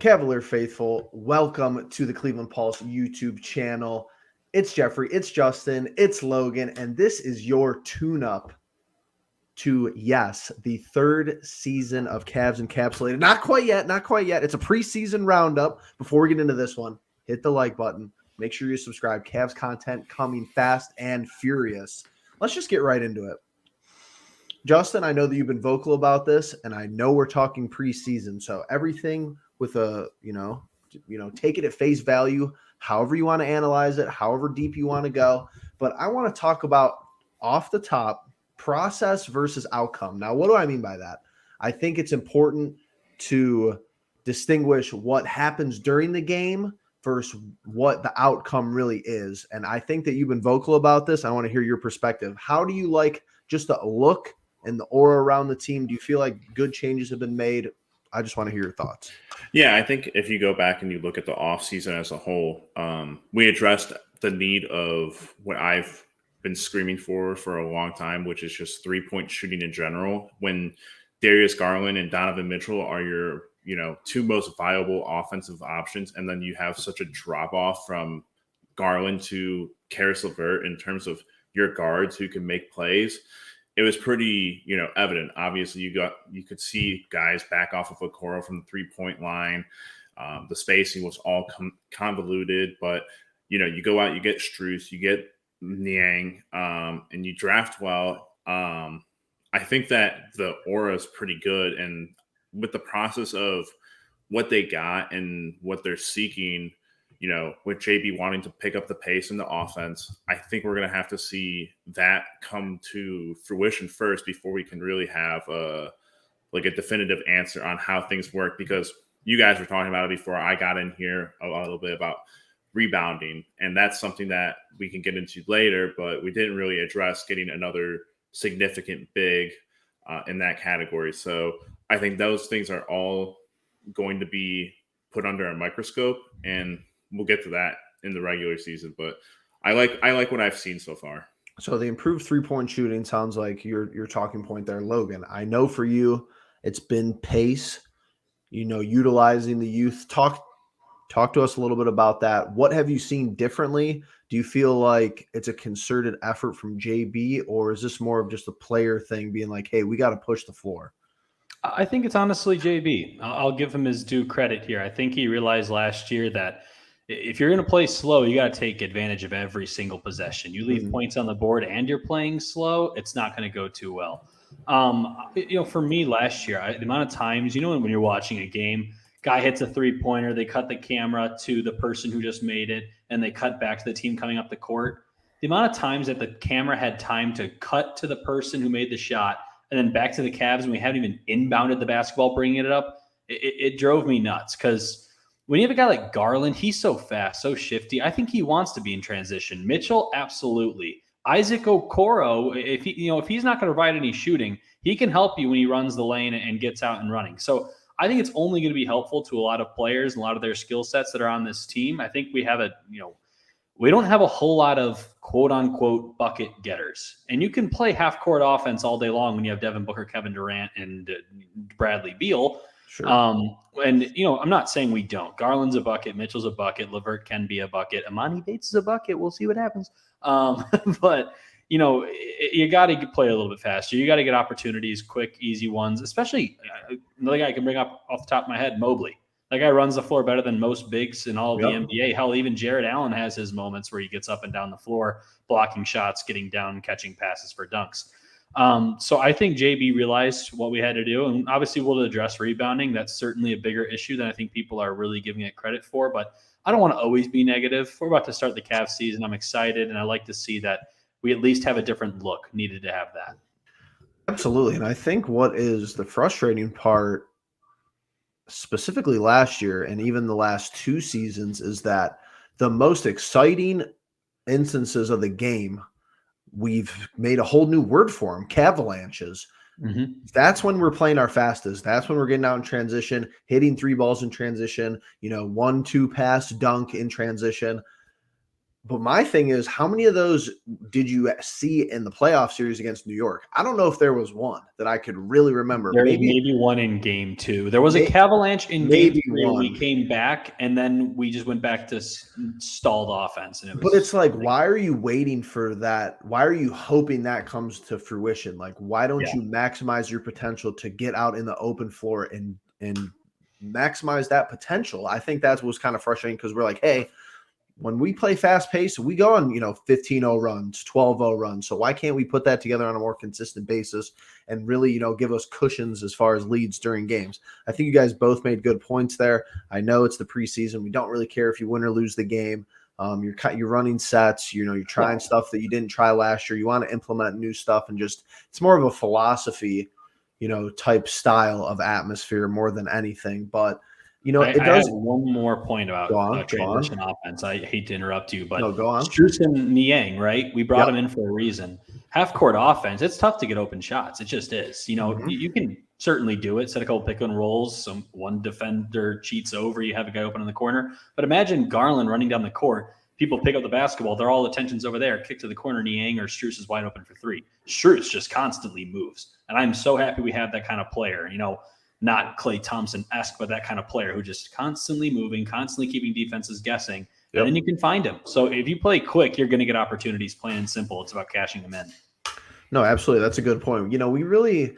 Cavalier faithful, welcome to the Cleveland Pulse YouTube channel. It's Jeffrey, it's Justin, it's Logan, and this is your tune-up to, yes, the third season of Cavs Encapsulated. Not quite yet. It's a preseason roundup. Before we get into this one, hit the like button. Make sure you subscribe. Cavs content coming fast and furious. Let's just get right into it. Justin, I know that you've been vocal about this, and I know we're talking preseason, so everything with a, take it at face value, however you want to analyze it, however deep you want to go. But I want to talk about off the top process versus outcome. Now, what do I mean by that? I think it's important to distinguish what happens during the game versus what the outcome really is. And I think that you've been vocal about this. I want to hear your perspective. How do you like just the look and the aura around the team? Do you feel like good changes have been made? I just want to hear your thoughts. Yeah, I think if you go back and you look at the offseason as a whole, we addressed the need of what I've been screaming for a long time, which is just three-point shooting in general. When Darius Garland and Donovan Mitchell are your, two most viable offensive options, and then you have such a drop-off from Garland to Caris LeVert in terms of your guards who can make plays, it was pretty, evident. Obviously, you could see guys back off of Okoro from the three-point line. The spacing was all convoluted, but you go out, you get Strus, you get Niang, and you draft well. I think that the aura is pretty good, and with the process of what they got and what they're seeking, with JB wanting to pick up the pace in the offense, I think we're going to have to see that come to fruition first before we can really have a definitive answer on how things work. Because you guys were talking about it before I got in here a little bit about rebounding, and that's something that we can get into later, but we didn't really address getting another significant big in that category. So I think those things are all going to be put under a microscope, and we'll get to that in the regular season, but I like what I've seen so far. So the improved three-point shooting sounds like your talking point there, Logan. I know for you, it's been pace, utilizing the youth. Talk to us a little bit about that. What have you seen differently? Do you feel like it's a concerted effort from JB, or is this more of just a player thing being like, hey, we got to push the floor? I think it's honestly JB. I'll give him his due credit here. I think he realized last year that if you're going to play slow, you got to take advantage of every single possession. You leave points on the board and you're playing slow, it's not going to go too well. For me last year, the amount of times, when you're watching a game, guy hits a three-pointer, they cut the camera to the person who just made it, and they cut back to the team coming up the court. The amount of times that the camera had time to cut to the person who made the shot and then back to the Cavs, and we haven't even inbounded the basketball, bringing it up, it drove me nuts. Because when you have a guy like Garland, he's so fast, so shifty. I think he wants to be in transition. Mitchell, absolutely. Isaac Okoro, if he's not going to provide any shooting, he can help you when he runs the lane and gets out and running. So I think it's only going to be helpful to a lot of players and a lot of their skill sets that are on this team. I think we don't have a whole lot of quote unquote bucket getters, and you can play half court offense all day long when you have Devin Booker, Kevin Durant, and Bradley Beal. Sure. I'm not saying we don't. Garland's a bucket. Mitchell's a bucket. LeVert can be a bucket. Amani Bates is a bucket. We'll see what happens. But you got to play a little bit faster. You got to get opportunities, quick, easy ones, especially another guy I can bring up off the top of my head, Mobley. That guy runs the floor better than most bigs in all of the NBA. Hell, even Jared Allen has his moments where he gets up and down the floor, blocking shots, getting down, catching passes for dunks. So I think JB realized what we had to do, and obviously we'll address rebounding. That's certainly a bigger issue than I think people are really giving it credit for, but I don't want to always be negative. We're about to start the Cavs season. I'm excited, and I like to see that we at least have a different look. Needed to have that. Absolutely. And I think what is the frustrating part, specifically last year and even the last two seasons, is that the most exciting instances of the game, we've made a whole new word for them, Cavalanches. Mm-hmm. That's when we're playing our fastest. That's when we're getting out in transition, hitting three balls in transition, 1-2 pass dunk in transition. But my thing is, how many of those did you see in the playoff series against New York? I don't know if there was one that I could really remember. There was maybe one in game 2. There was a Avalanche in game 3. We came back, and then we just went back to stalled offense. And but it's like, why are you waiting for that? Why are you hoping that comes to fruition? Like, why don't you maximize your potential to get out in the open floor and maximize that potential? I think that was kind of frustrating because we're like, hey, when we play fast pace, we go on, 15-0 runs, 12-0 runs. So why can't we put that together on a more consistent basis and really, give us cushions as far as leads during games? I think you guys both made good points there. I know it's the preseason. We don't really care if you win or lose the game. You're running sets, you're trying stuff that you didn't try last year. You want to implement new stuff and just, it's more of a philosophy, type style of atmosphere more than anything. But I have one more point about transition offense. I hate to interrupt you, but go on. Strus and Niang, right? We brought him in for a reason. Half-court offense, it's tough to get open shots. It just is. You can certainly do it. Set a couple pick-and-rolls. One defender cheats over. You have a guy open in the corner. But imagine Garland running down the court. People pick up the basketball. They're all attention's over there. Kick to the corner. Niang or Strus is wide open for 3. Strus just constantly moves. And I'm so happy we have that kind of player. Not Klay Thompson-esque, but that kind of player who just constantly moving, constantly keeping defenses guessing, and then you can find him. So if you play quick, you're going to get opportunities, plain and simple. It's about cashing them in. No, absolutely. That's a good point. We really,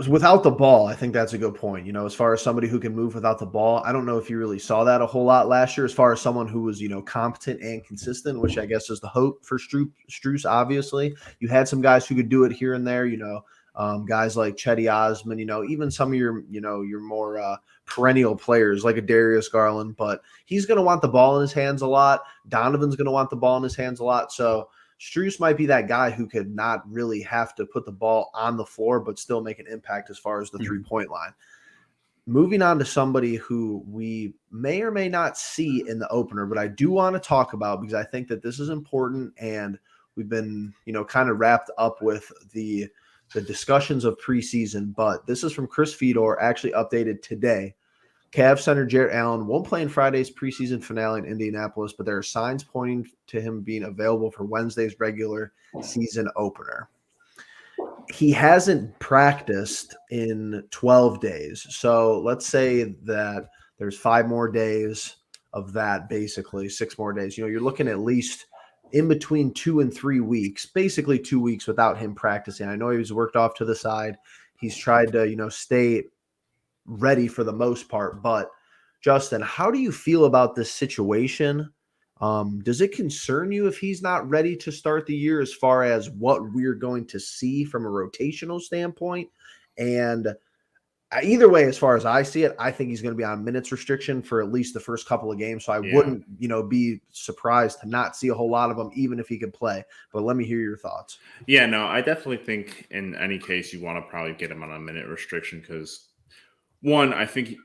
without the ball, I think that's a good point. As far as somebody who can move without the ball, I don't know if you really saw that a whole lot last year as far as someone who was, competent and consistent, which I guess is the hope for Strus, obviously. You had some guys who could do it here and there, guys like Chetty Osman, even some of your, your more perennial players like a Darius Garland, but he's going to want the ball in his hands a lot. Donovan's going to want the ball in his hands a lot. So Strus might be that guy who could not really have to put the ball on the floor, but still make an impact as far as the 3-point line. Moving on to somebody who we may or may not see in the opener, but I do want to talk about because I think that this is important and we've been, kind of wrapped up with the discussions of preseason, but this is from Chris Fedor, actually updated today. Cavs center Jarrett Allen won't play in Friday's preseason finale in Indianapolis, but there are signs pointing to him being available for Wednesday's regular season opener. He hasn't practiced in 12 days. So let's say that there's 5 more days of that, basically 6 more days. You're looking at least in between 2 and 3 weeks, basically 2 weeks without him practicing. I know he was worked off to the side. He's tried to, stay ready for the most part. But Justin, how do you feel about this situation? Does it concern you if he's not ready to start the year as far as what we're going to see from a rotational standpoint? And either way, as far as I see it, I think he's going to be on minutes restriction for at least the first couple of games. So I wouldn't, be surprised to not see a whole lot of him, even if he could play. But let me hear your thoughts. Yeah, no, I definitely think in any case you want to probably get him on a minute restriction because, one, I think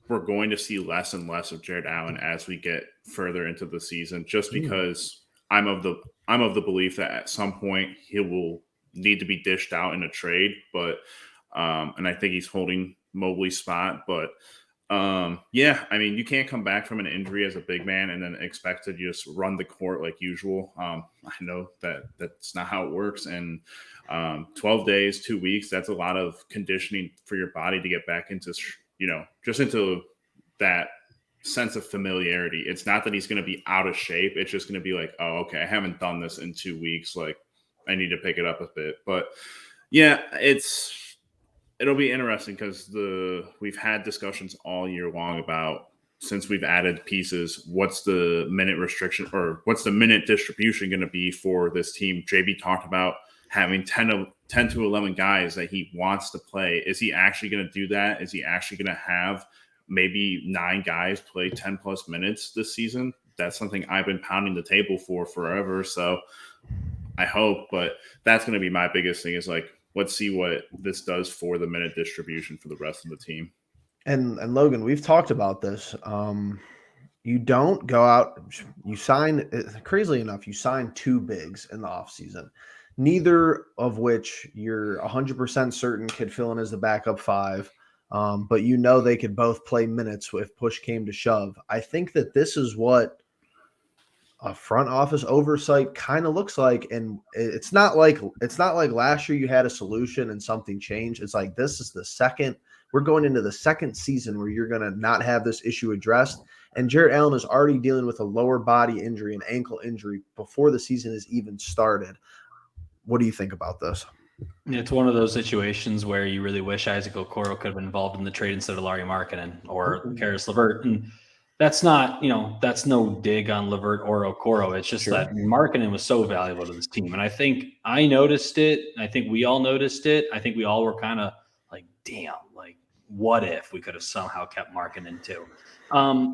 we're going to see less and less of Jarrett Allen as we get further into the season, just because I'm of the belief that at some point he will need to be dished out in a trade, but and I think he's holding Mobley's spot. But you can't come back from an injury as a big man and then expect to just run the court like usual. I know that that's not how it works. And 12 days, 2 weeks, that's a lot of conditioning for your body to get back into, just into that sense of familiarity. It's not that he's going to be out of shape. It's just going to be like, oh, okay, I haven't done this in 2 weeks. Like I need to pick it up a bit. But yeah, it'll be interesting because we've had discussions all year long about, since we've added pieces, what's the minute restriction or what's the minute distribution going to be for this team. JB talked about having 10 to 11 guys that he wants to play. Is he actually going to do that? Is he actually going to have maybe 9 guys play 10 plus minutes this season? That's something I've been pounding the table for forever. So I hope, but that's going to be my biggest thing is like, let's see what this does for the minute distribution for the rest of the team. And Logan, we've talked about this. You don't go out, you sign, crazily enough, you sign 2 bigs in the offseason, neither of which you're 100% certain could fill in as the backup 5. But they could both play minutes if push came to shove. I think that this is what a front office oversight kind of looks like. And it's not like last year you had a solution and something changed. It's like this is we're going into the second season where you're going to not have this issue addressed. And Jarrett Allen is already dealing with a lower body injury, an ankle injury, before the season has even started. What do you think about this? It's one of those situations where you really wish Isaac Okoro could have been involved in the trade instead of Larry Markkinen or Karis LeVert. And that's not, that's no dig on LeVert or Okoro. It's just that Markkinen was so valuable to this team. And I think I noticed it. I think we all noticed it. I think we all were kind of like, damn, like, what if we could have somehow kept Markkinen too?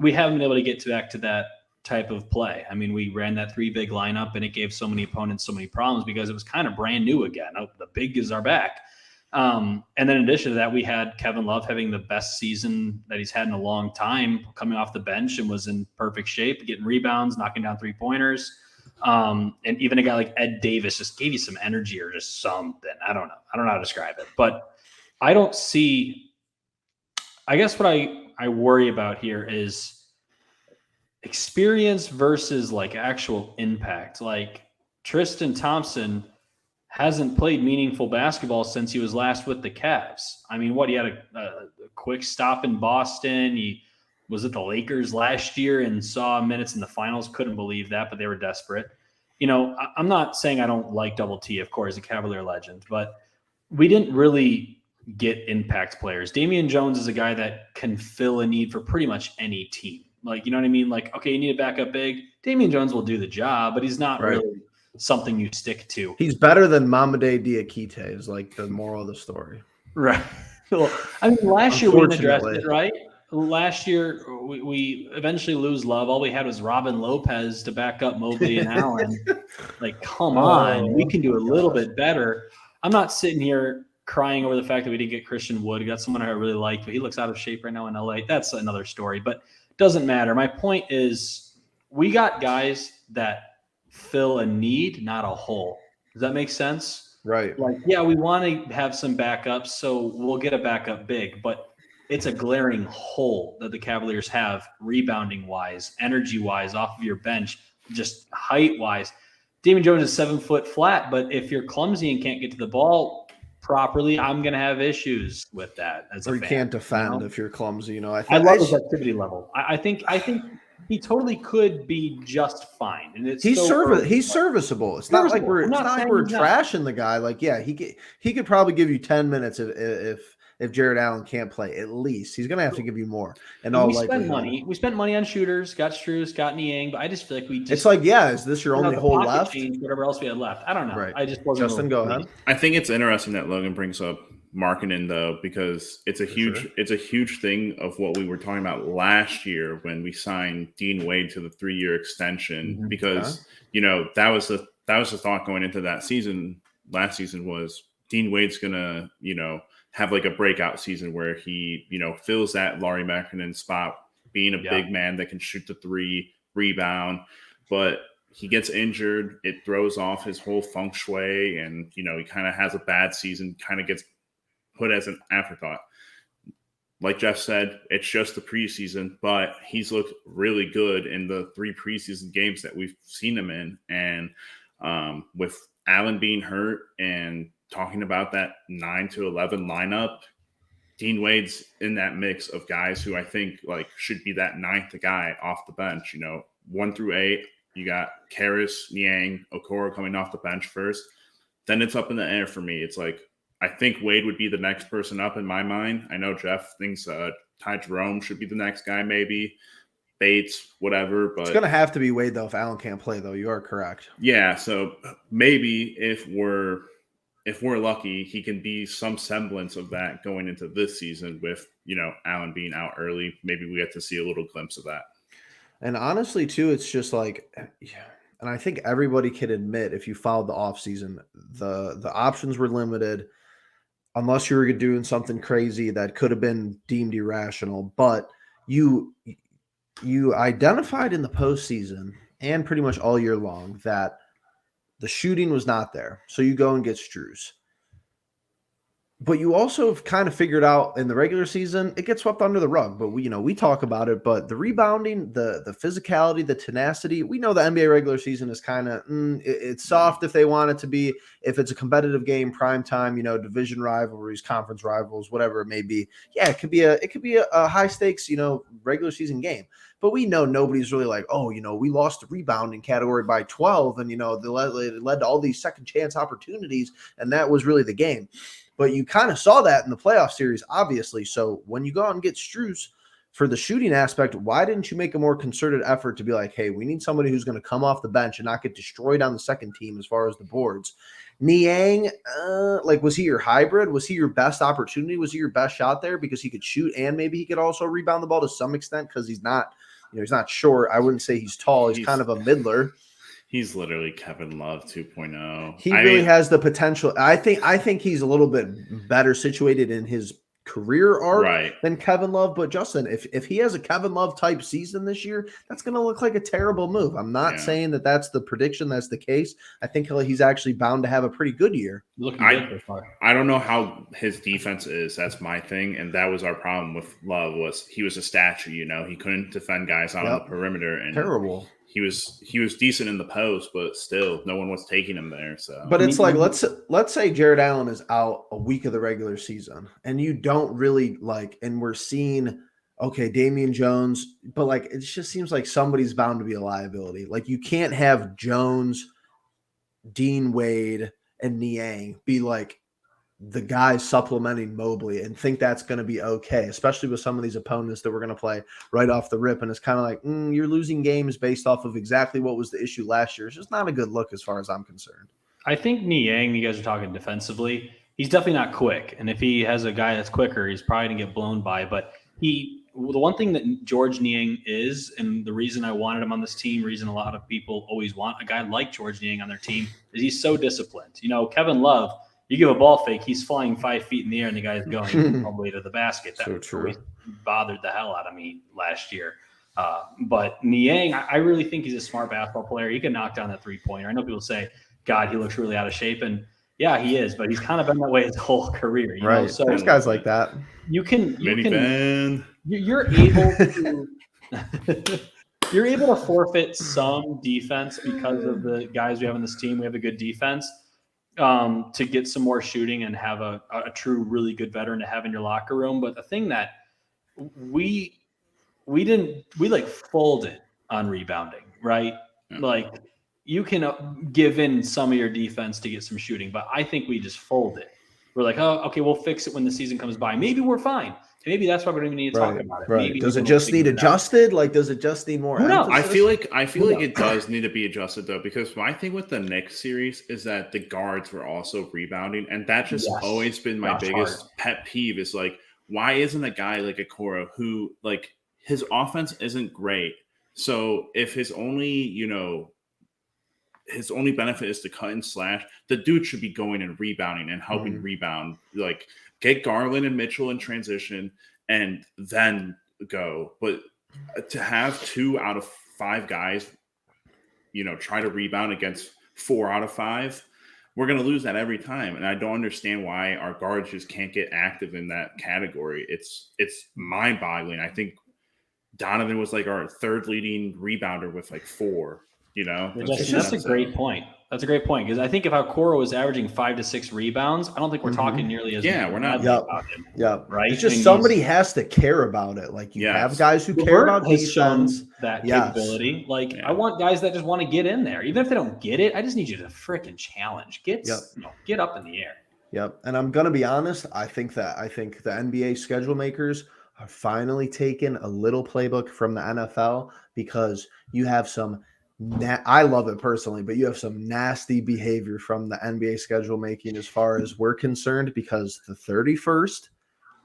We haven't been able to get back to that type of play. I mean, we ran that 3 big lineup and it gave so many opponents so many problems because it was kind of brand new again. Oh, the big is our back. And then in addition to that, we had Kevin Love having the best season that he's had in a long time, coming off the bench and was in perfect shape, getting rebounds, knocking down 3-pointers. And even a guy like Ed Davis just gave you some energy or just something. I don't know how to describe it, but I don't see, I guess what I worry about here is experience versus like actual impact. Like Tristan Thompson hasn't played meaningful basketball since he was last with the Cavs. I mean, he had a quick stop in Boston. He was at the Lakers last year and saw minutes in the finals. Couldn't believe that, but they were desperate. I'm not saying I don't like Double T, of course, a Cavalier legend, but we didn't really get impact players. Damian Jones is a guy that can fill a need for pretty much any team. Like, you know what I mean? Like, okay, you need a backup big. Damian Jones will do the job, but he's not really something you stick to. He's better than Mamade Diakite is like the moral of the story. Right. Well, I mean, last year we didn't address it, right? Last year we eventually lose Love. All we had was Robin Lopez to back up Mobley and Allen. Like, come on. We can do a little bit better. I'm not sitting here crying over the fact that we didn't get Christian Wood. We got someone I really liked, but he looks out of shape right now in LA. That's another story, but doesn't matter. My point is we got guys that fill a need, not a hole. Does that make sense? Right. Like, yeah, we want to have some backups, so we'll get a backup big, but it's a glaring hole that the Cavaliers have rebounding-wise, energy-wise, off of your bench, just height-wise. Damian Jones is 7 foot flat, but if you're clumsy and can't get to the ball properly, I'm going to have issues with that. Or you can't defend if you're clumsy. I love his activity level. I think he totally could be just fine. And he's serviceable. It's not like we're trashing the guy. Like, yeah, he could probably give you 10 minutes if Jarrett Allen can't play. At least he's going to have to give you more. And we spent money on shooters. Got Strus, got Niang, but I just feel like it's like, yeah, is this your only hole left? Whatever else we had left, I don't know. Right. I just wasn't. Justin, go ahead. I think it's interesting that Logan brings up Markkinen though, because it's a huge thing of what we were talking about last year when we signed Dean Wade to the 3-year extension. Mm-hmm. Because that was the thought going into that season. Last season was Dean Wade's gonna have like a breakout season where he fills that Larry Markkinen spot, being a big man that can shoot the 3, rebound, but he gets injured. It throws off his whole feng shui, and he kind of has a bad season, kind of gets put as an afterthought. Like Jeff said, it's just the preseason, but he's looked really good in the 3 preseason games that we've seen him in. And with Allen being hurt and talking about that 9 to 11 lineup, Dean Wade's in that mix of guys who I think like should be that 9th guy off the bench. 1 through 8, you got Karis, Niang, Okoro coming off the bench first. Then it's up in the air for me. It's like, I think Wade would be the next person up in my mind. I know Jeff thinks Ty Jerome should be the next guy, maybe Bates, whatever. But it's going to have to be Wade though if Allen can't play. Though you are correct. Yeah, so maybe if we're lucky, he can be some semblance of that going into this season with Allen being out early. Maybe we get to see a little glimpse of that. And honestly, too, it's just like, and I think everybody can admit if you followed the offseason, the options were limited. Unless you were doing something crazy that could have been deemed irrational, but you identified in the postseason and pretty much all year long that the shooting was not there. So you go and get Strus. But you also have kind of figured out in the regular season, it gets swept under the rug. But we talk about it. But the rebounding, the physicality, the tenacity, we know the NBA regular season is kind of it's soft if they want it to be. If it's a competitive game, prime time, division rivalries, conference rivals, whatever it may be. Yeah, it could be a high stakes, regular season game. But we know nobody's really like, oh, we lost the rebounding category by 12, and it led to all these second chance opportunities, and that was really the game. But you kind of saw that in the playoff series, obviously. So when you go out and get Strus for the shooting aspect, why didn't you make a more concerted effort to be like, hey, we need somebody who's going to come off the bench and not get destroyed on the second team as far as the boards? Niang, was he your hybrid? Was he your best opportunity? Was he your best shot there because he could shoot and maybe he could also rebound the ball to some extent because he's not, he's not short. I wouldn't say he's tall. He's kind of a middler. He's literally Kevin Love 2.0. He really has the potential. I think he's a little bit better situated in his career arc than Kevin Love. But Justin, if he has a Kevin Love type season this year, that's going to look like a terrible move. I'm not saying that that's the prediction. That's the case. I think he's actually bound to have a pretty good year. I don't know how his defense is. That's my thing. And that was our problem with Love was he was a statue, he couldn't defend guys out on the perimeter. And terrible. He was decent in the post, but still no one was taking him there. So, but it's like let's say Jared Allen is out a week of the regular season, and you don't really and we're seeing Damian Jones, but it just seems like somebody's bound to be a liability. Like you can't have Jones, Dean Wade, and Niang be the guys supplementing Mobley and think that's going to be okay, especially with some of these opponents that we're going to play right off the rip. And it's kind of you're losing games based off of exactly what was the issue last year. It's just not a good look as far as I'm concerned. I think Niang, you guys are talking defensively, he's definitely not quick. And if he has a guy that's quicker, he's probably going to get blown by. But the one thing that George Niang is, and the reason I wanted him on this team, reason a lot of people always want a guy like George Niang on their team, is he's so disciplined. Kevin Love, you give a ball fake, he's flying 5 feet in the air, and the guy's going all the way to the basket. That true. Bothered the hell out of me last year. But Niang, I really think he's a smart basketball player. He can knock down that three-pointer. I know people say, God, he looks really out of shape. And, yeah, he is, but he's kind of been that way his whole career. You know? So there's guys like that. You're able to you're able to forfeit some defense because of the guys we have on this team. We have a good defense. To get some more shooting and have a true, really good veteran to have in your locker room. But the thing that we folded on rebounding, right? Yeah. You can give in some of your defense to get some shooting, but I think we just folded. We're like, oh, okay, we'll fix it when the season comes by. Maybe we're fine. Maybe that's why we don't even need to talk about it. Right. Maybe does it just need adjusted? Does it just need more emphasis? I feel like it does need to be adjusted though, because my thing with the Knicks series is that the guards were also rebounding, and that just always been my biggest pet peeve. Is why isn't a guy like Okoro who his offense isn't great? So if his only benefit is to cut and slash, the dude should be going and rebounding and helping rebound. Get Garland and Mitchell in transition and then go. But to have 2 out of 5 guys, try to rebound against 4 out of 5, we're going to lose that every time. And I don't understand why our guards just can't get active in that category. It's mind-boggling. I think Donovan was our 3rd leading rebounder with 4. That's a great point. That's a great point, because I think if Okoro was averaging 5 to 6 rebounds, I don't think we're talking nearly as we're not. Right. It's just somebody has to care about it. You have guys who care about defense. That capability. I want guys that just want to get in there, even if they don't get it. I just need you to freaking challenge. Get up in the air. Yep. And I'm gonna be honest. I think the NBA schedule makers are finally taking a little playbook from the NFL, because you have some. I love it personally, but you have some nasty behavior from the NBA schedule making as far as we're concerned, because the 31st,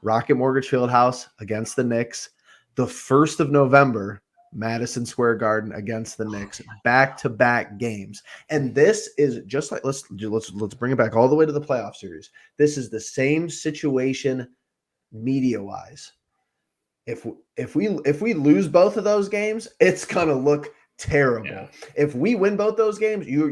Rocket Mortgage Fieldhouse against the Knicks, the 1st of November, Madison Square Garden against the Knicks, back-to-back games. And this is just let's bring it back all the way to the playoff series. This is the same situation media-wise. If we lose both of those games, it's gonna look terrible. Yeah. If we win both those games, you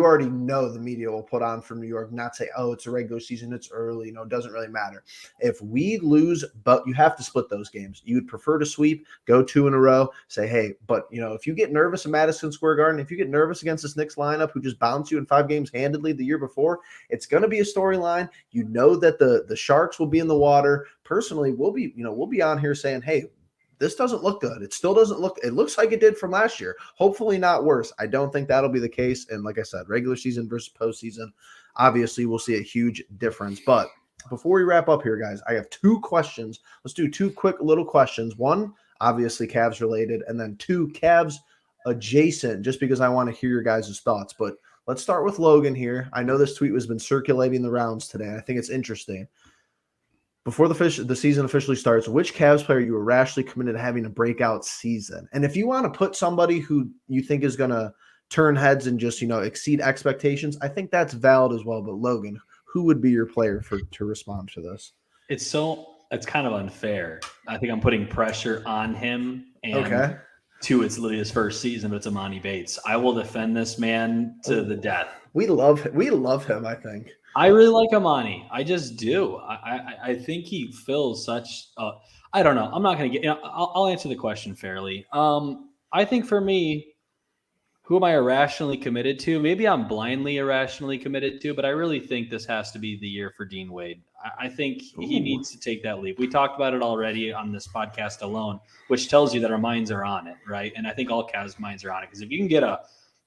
already know the media will put on for New York, not say, oh, it's a regular season, it's early, it doesn't really matter. If we lose, but you have to split those games. You would prefer to sweep, go 2 in a row, say, hey, but if you get nervous in Madison Square Garden, if you get nervous against this Knicks lineup who just bounced you in 5 games handedly the year before, it's going to be a storyline. You know that the Sharks will be in the water. Personally, we'll be on here saying, hey, this doesn't look good. It still doesn't look – it looks like it did from last year. Hopefully not worse. I don't think that'll be the case. And like I said, regular season versus postseason, obviously we'll see a huge difference. But before we wrap up here, guys, I have 2 questions. Let's do 2 quick little questions. One, obviously Cavs related, and then 2 Cavs adjacent, just because I want to hear your guys' thoughts. But let's start with Logan here. I know this tweet has been circulating the rounds today. I think it's interesting. Before the season officially starts, which Cavs player you were rashly committed to having a breakout season? And if you want to put somebody who you think is going to turn heads and just, exceed expectations, I think that's valid as well. But Logan, who would be your player to respond to this? It's kind of unfair. I think I'm putting pressure on him. And Okay. 2, it's literally his first season, but it's Amani Bates. I will defend this man to the death. We love him, I think. I really like Amani. I just do. I think he fills such I don't know. I'm not going to get I'll answer the question fairly. I think for me, who am I irrationally committed to? Maybe I'm blindly irrationally committed to, but I really think this has to be the year for Dean Wade. I think he needs to take that leap. We talked about it already on this podcast alone, which tells you that our minds are on it, right? And I think all Cavs minds are on it, because if you can get a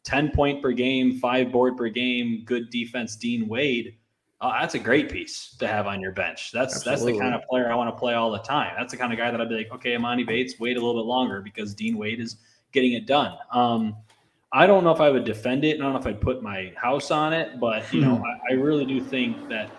10-point per game, 5 board per game, good defense, Dean Wade, that's a great piece to have on your bench. That's the kind of player I want to play all the time. That's the kind of guy that I'd be like, okay, Amani Bates, wait a little bit longer because Dean Wade is getting it done. I don't know if I would defend it. I don't know if I'd put my house on it, but I really do think that.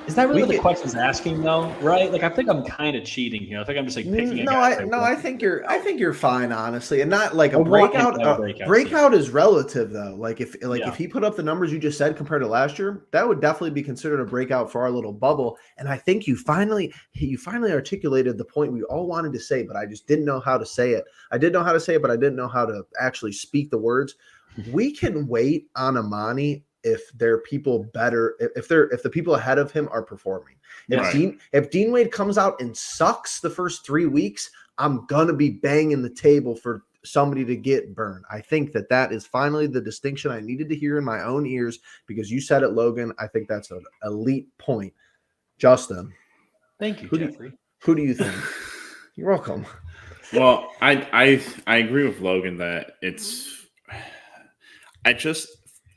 Is that really what the question's asking, though? Right? Like, I think I'm kind of cheating here. I think I'm just like picking a guy. I think you're fine, honestly, and not like a breakout. Breakout is relative, though. Like if he put up the numbers you just said compared to last year, that would definitely be considered a breakout for our little bubble. And I think you finally articulated the point we all wanted to say, but I just didn't know how to say it. I did know how to say it, but I didn't know how to actually speak the words. We can wait on Amani if there are people better, if the people ahead of him are performing. If Dean Wade comes out and sucks the first 3 weeks, I'm gonna be banging the table for somebody to get burned. I think that is finally the distinction I needed to hear in my own ears, because you said it, Logan. I think that's an elite point. Justin, thank you, Jeffrey. Who do you think? You're welcome. Well, I agree with Logan that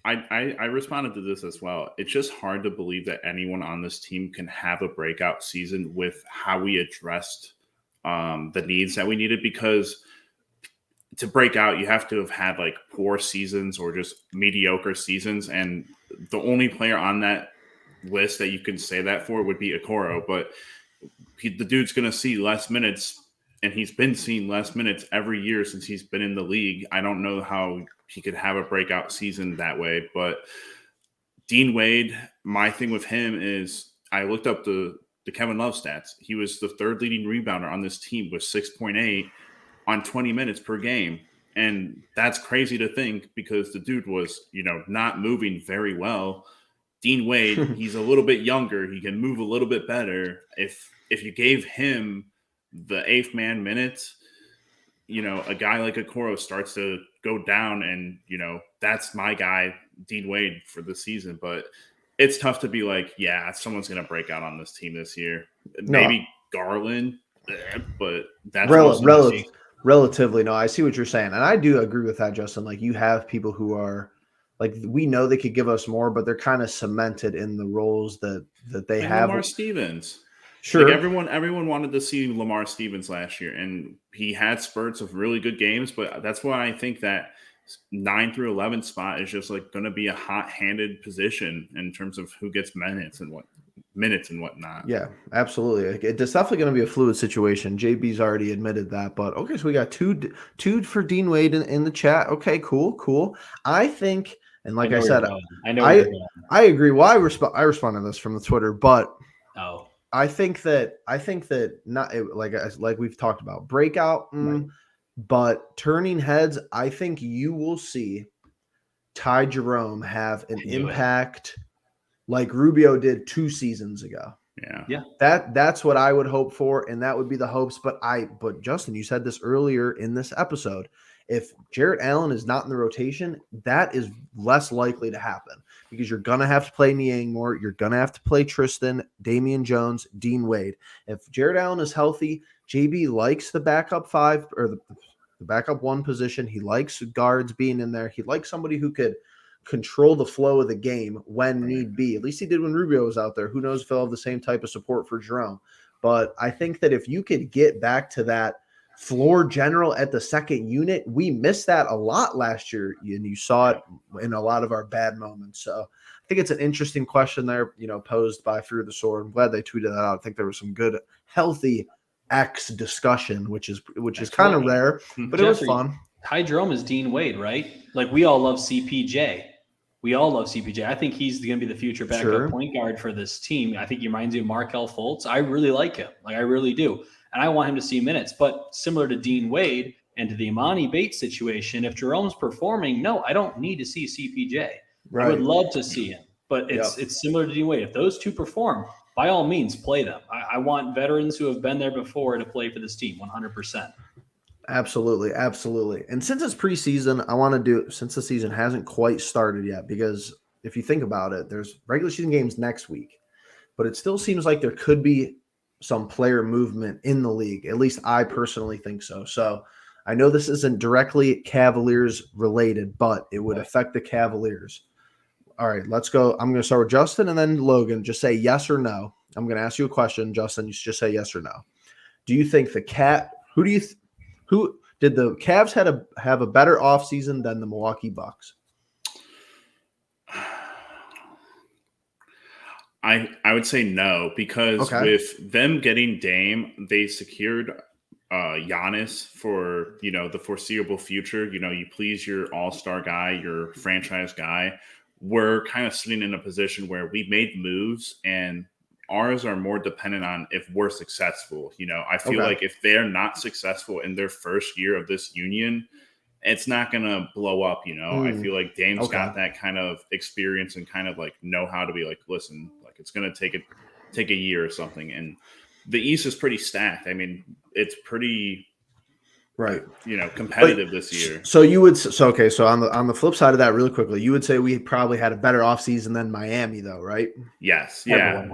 I responded to this as well. It's just hard to believe that anyone on this team can have a breakout season with how we addressed the needs that we needed, because to break out, you have to have had like poor seasons or just mediocre seasons. And the only player on that list that you can say that for would be Okoro. But the dude's going to see less minutes, and he's been seeing less minutes every year since he's been in the league. I don't know how he could have a breakout season that way. But Dean Wade, my thing with him is I looked up the Kevin Love stats. He was the 3rd leading rebounder on this team with 6.8 on 20 minutes per game. And that's crazy to think, because the dude was, not moving very well. Dean Wade, he's a little bit younger. He can move a little bit better. If you gave him the 8th man minutes, a guy like Okoro starts to go down, and, that's my guy, Dean Wade, for the season. But it's tough to be like, yeah, someone's going to break out on this team this year. Maybe Garland, but that's relatively. No, I see what you're saying. And I do agree with that, Justin. Like, you have people who are like, we know they could give us more, but they're kind of cemented in the roles that they have. Lamar Stevens. Sure. Like everyone wanted to see Lamar Stevens last year, and he had spurts of really good games, but that's why I think that 9 through 11 spot is just like going to be a hot-handed position in terms of who gets minutes and whatnot. Yeah, absolutely. It's definitely going to be a fluid situation. JB's already admitted that, but okay, so we got two for Dean Wade in the chat. Okay, cool. I think, and like I said, I agree. Well, I responded to this from the Twitter, but I think that not like we've talked about breakout. Right. But turning heads, I think you will see Ty Jerome have an impact like Rubio did 2 seasons ago. Yeah. That's what I would hope for, and that would be the hopes. But Justin, you said this earlier in this episode. If Jarrett Allen is not in the rotation, that is less likely to happen because you're gonna have to play Niang more. You're gonna have to play Tristan, Damian Jones, Dean Wade. If Jarrett Allen is healthy, JB likes the backup 5 or the backup 1 position. He likes guards being in there. He likes somebody who could control the flow of the game when need be. At least he did when Rubio was out there. Who knows if he'll have the same type of support for Jerome. But I think that if you could get back to that floor general at the second unit, we missed that a lot last year, and you saw it in a lot of our bad moments. So I think it's an interesting question there, posed by Through the Sword. I'm glad they tweeted that out. I think there was some good, healthy X discussion, which is kind of rare, but it was fun. Ty Jerome is Dean Wade, right? Like we all love CPJ. I think he's going to be the future backup point guard for this team. I think he reminds me of Markelle Fultz. I really like him. Like I really do. And I want him to see minutes. But similar to Dean Wade and to the Imani Bates situation, if Jerome's performing, no, I don't need to see CPJ. Right. I would love to see him. But it's similar to Dean Wade. If those two perform, by all means, play them. I want veterans who have been there before to play for this team 100%. Absolutely. And since it's preseason, I want to do, since the season hasn't quite started yet, because if you think about it, there's regular season games next week, but it still seems like there could be some player movement in the league. At least I personally think so. So I know this isn't directly Cavaliers related, but it would affect the Cavaliers. All right, let's go. I'm going to start with Justin and then Logan. Just say yes or no. I'm going to ask you a question, Justin. You just say yes or no. Do you think who did the Cavs have a better offseason than the Milwaukee Bucks? I would say no, because with them getting Dame, they secured Giannis for the foreseeable future. You please your all-star guy, your franchise guy. We're kind of sitting in a position where we made moves and ours are more dependent on if we're successful. I feel like if they're not successful in their first year of this union, it's not going to blow up. I feel like Dame's got that kind of experience and kind of like know how to be like, listen, like it's going to take a year or something. And the East is pretty stacked. I mean, it's pretty competitive this year. So you would so on the flip side of that, really quickly, you would say we probably had a better offseason than Miami, though, right? Yes. Yeah.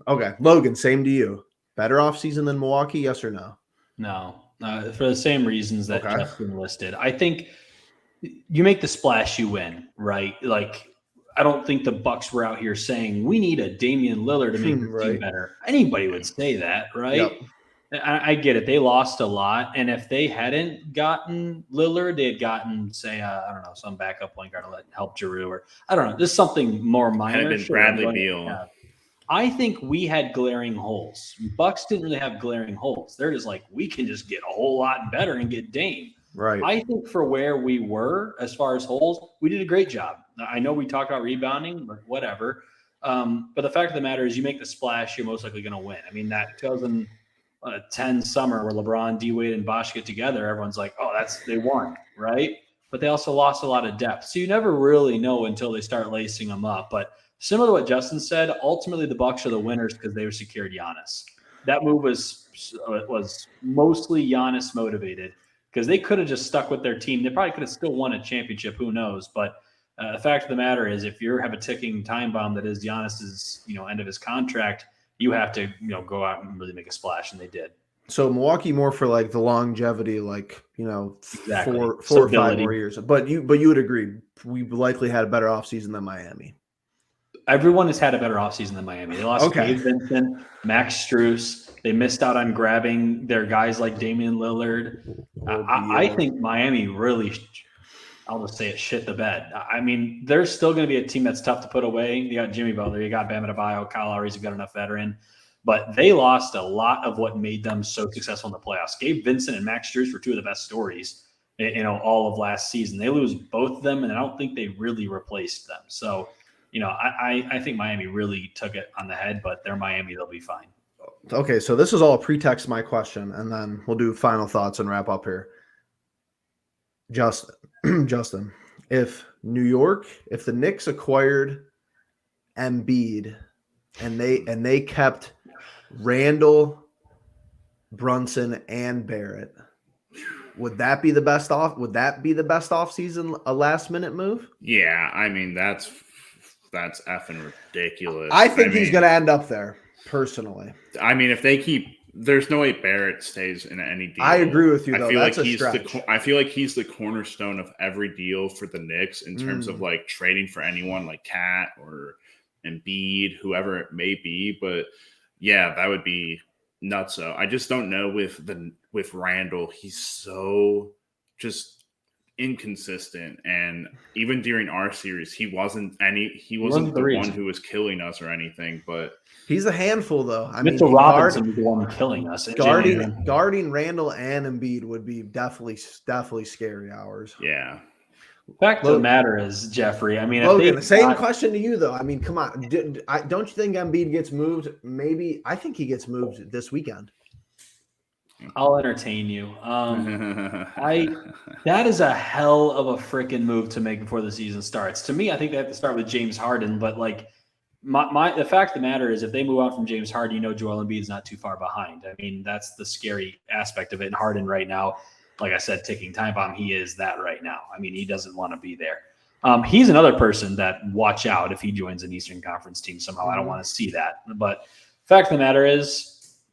Okay. Logan, same to you. Better offseason than Milwaukee, yes or no? No. For the same reasons that Justin listed. I think you make the splash, you win, right? Like I don't think the Bucks were out here saying we need a Damian Lillard to make the team better. Anybody would say that, right? Yep. I get it. They lost a lot. And if they hadn't gotten Lillard, they had gotten, say, some backup point guard to help Giroux or I don't know, just something more minor. Had it been Bradley Beal. Yeah. I think we had glaring holes. Bucks didn't really have glaring holes. They're just like, we can just get a whole lot better and get Dame. Right. I think for where we were as far as holes, we did a great job. I know we talked about rebounding, but whatever. But the fact of the matter is you make the splash, you're most likely going to win. I mean, that 2010 summer where LeBron, D-Wade, and Bosh get together, everyone's like, oh, they won, right? But they also lost a lot of depth. So you never really know until they start lacing them up. But similar to what Justin said, ultimately the Bucks are the winners because they secured Giannis. That move was mostly Giannis motivated because they could have just stuck with their team. They probably could have still won a championship. Who knows? But the fact of the matter is if you have a ticking time bomb that is Giannis's end of his contract, you have to, go out and really make a splash, and they did. So Milwaukee more for like the longevity, exactly. four or 5 more years. But you would agree we likely had a better offseason than Miami. Everyone has had a better offseason than Miami. They lost Gabe Vincent, Max Strus. They missed out on grabbing their guys like Damian Lillard. I think Miami really, I'll just say it, shit the bed. I mean, there's still going to be a team that's tough to put away. You got Jimmy Butler, you got Bam Adebayo, Kyle Lowry's a good enough veteran. But they lost a lot of what made them so successful in the playoffs. Gabe Vincent and Max Strus were two of the best stories, all of last season. They lose both of them, and I don't think they really replaced them. So, I think Miami really took it on the head, but they're Miami. They'll be fine. Okay, so this is all a pretext to my question, and then we'll do final thoughts and wrap up here. Justin, if the Knicks acquired Embiid and they kept Randall, Brunson, and Barrett, would that be the best offseason, a last minute move? Yeah, I mean that's effing ridiculous. I think he's going to end up there, personally. I mean, if they keep, there's no way Barrett stays in any deal. I agree with you, though. I feel That's like a he's stretch. I feel like he's the cornerstone of every deal for the Knicks in terms of like trading for anyone like Cat or Embiid, whoever it may be. But yeah, that would be nuts. So I just don't know with Randall. He's so just inconsistent, and even during our series, he wasn't the one who was killing us or anything. But he's a handful, though. I Mitchell mean, Robinson is the one killing us. Guarding Randall and Embiid would be definitely scary hours. Yeah. The fact of the matter is, Jeffrey, I mean, Logan, same question to you, though. I mean, come on. Don't you think Embiid gets moved? Maybe. I think he gets moved this weekend. I'll entertain you. That is a hell of a freaking move to make before the season starts. To me, I think they have to start with James Harden, but like the fact of the matter is, if they move on from James Harden, Joel Embiid is not too far behind. I mean, that's the scary aspect of it. And Harden right now, like I said, ticking time bomb, he is that right now. I mean, he doesn't want to be there. He's another person that watch out if he joins an Eastern Conference team somehow. I don't want to see that. But fact of the matter is,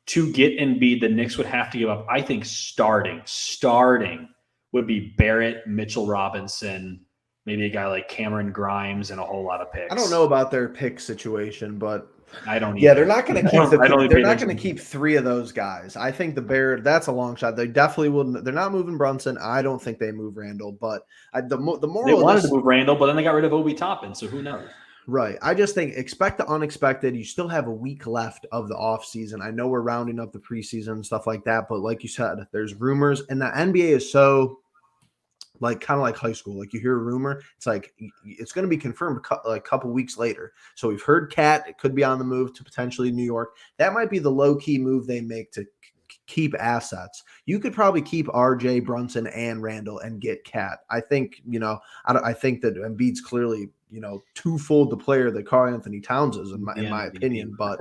to get Embiid, the Knicks would have to give up, I think, starting would be Barrett, Mitchell Robinson, maybe a guy like Cameron Grimes, and a whole lot of picks. I don't know about their pick situation, but I don't. Yeah, they're not going to keep. They're not going to keep 3 of those guys. I think the Barrett. That's a long shot. They definitely wouldn't. They're not moving Brunson. I don't think they move Randall. But the moral. They wanted to move Randall, but then they got rid of Obi Toppin. So who knows? Right. I just think expect the unexpected. You still have a week left of the offseason. I know we're rounding up the preseason and stuff like that, but like you said, there's rumors, and the NBA is so kind of like high school. Like you hear a rumor, it's like it's going to be confirmed a couple weeks later. So we've heard Cat. It could be on the move to potentially New York. That might be the low-key move they make to keep assets. You could probably keep RJ, Brunson, and Randall and get Cat. I think, I think that Embiid's clearly, twofold the player that Karl Anthony Towns is in my opinion, but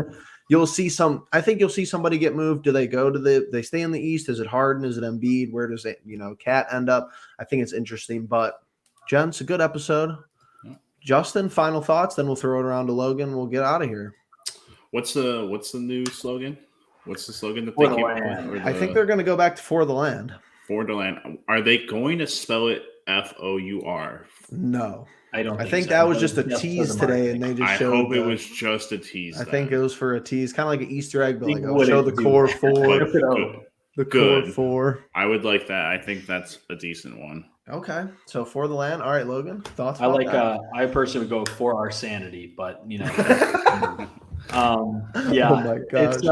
I think you'll see somebody get moved. Do they they stay in the East? Is it Harden? Is it Embiid? Where does it, Cat end up? I think it's interesting, but gents, a good episode. Justin, final thoughts, then we'll throw it around to Logan. We'll get out of here. What's the new slogan? What's the slogan that they came up with? I think they're going to go back to For the Land. For the Land. Are they going to spell it FOUR? No. I don't. I think that was just a tease today, and they just showed. I hope it was just a tease. I think it was for a tease, kind of like an Easter egg, but like I'll show the core 4. The core 4. I would like that. I think that's a decent one. Okay, so For the Land. All right, Logan, thoughts? I personally would go For Our Sanity, but yeah. Oh my God. It's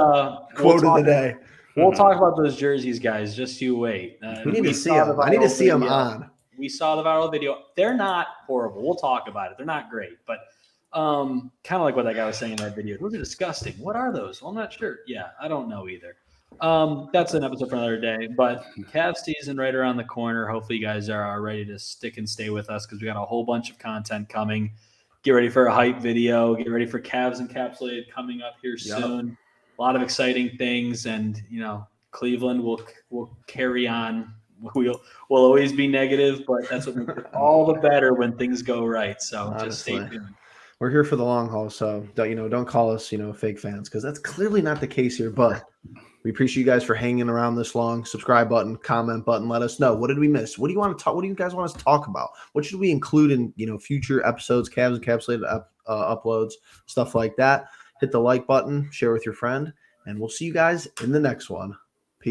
quote of the day. We'll talk about those jerseys, guys. Just you wait. We need to see them. I need to see them on. We saw the viral video. They're not horrible. We'll talk about it. They're not great, but kind of like what that guy was saying in that video. Those are disgusting. What are those? Well, I'm not sure. Yeah, I don't know either. That's an episode for another day. But Cavs season right around the corner. Hopefully, you guys are ready to stick and stay with us because we got a whole bunch of content coming. Get ready for a hype video. Get ready for Cavs Encapsulated coming up here soon. A lot of exciting things, and Cleveland will carry on. We'll always be negative, but that's what makes it all the better when things go right. So just stay tuned. We're here for the long haul, so don't call us fake fans because that's clearly not the case here. But we appreciate you guys for hanging around this long. Subscribe button, comment button. Let us know, what did we miss? What do you want to talk? What do you guys want us to talk about? What should we include in future episodes, Cavs Encapsulated uploads, stuff like that? Hit the like button, share with your friend, and we'll see you guys in the next one.